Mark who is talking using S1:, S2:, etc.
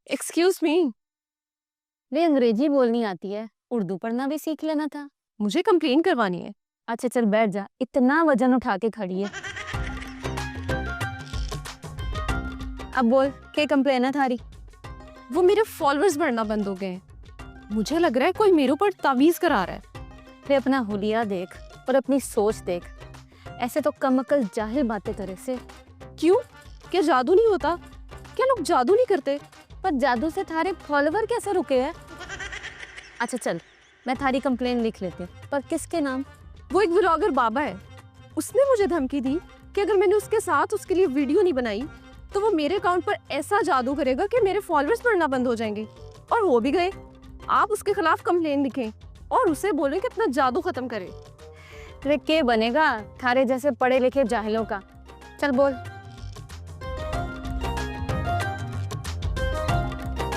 S1: Excuse me,
S2: वे अंग्रेजी बोलनी आती है, उर्दू पढ़ना भी सीख लेना था।
S1: मुझे कंप्लेन करवानी है।
S2: अच्छा चल बैठ जा, इतना वजन उठा के खड़ी है। अब बोल, क्या कंप्लेन है थारी?
S1: वो मेरे फॉलोअर्स बढ़ना बंद हो गए हैं। मुझे लग रहा है कोई मेरे ऊपर तावीज करा रहा है।
S2: वे अपना हुलिया देख और अपनी सोच देख, ऐसे तो कम अकल जाहिल बातें करे से।
S1: क्यों? क्या जादू नहीं होता? क्या लोग जादू नहीं करते?
S2: पर जादू से थारे फॉलोवर कैसे रुके हैं? अच्छा चल, मैं थारी कंप्लेन लिख लेती हूँ, पर किसके नाम?
S1: वो एक व्लॉगर बाबा है, उसने मुझे धमकी दी कि अगर मैंने उसके साथ उसके लिए वीडियो नहीं बनाई तो वो मेरे अकाउंट पर ऐसा जादू करेगा कि मेरे फॉलोअर्स बढ़ना बंद हो जाएंगे। और हो भी गए। आप उसके खिलाफ कंप्लेन लिखें और उसे बोलें कि अपना जादू खत्म करे।
S2: रे के बनेगा थारे जैसे पढ़े लिखे जाहिलों का। चल बोल।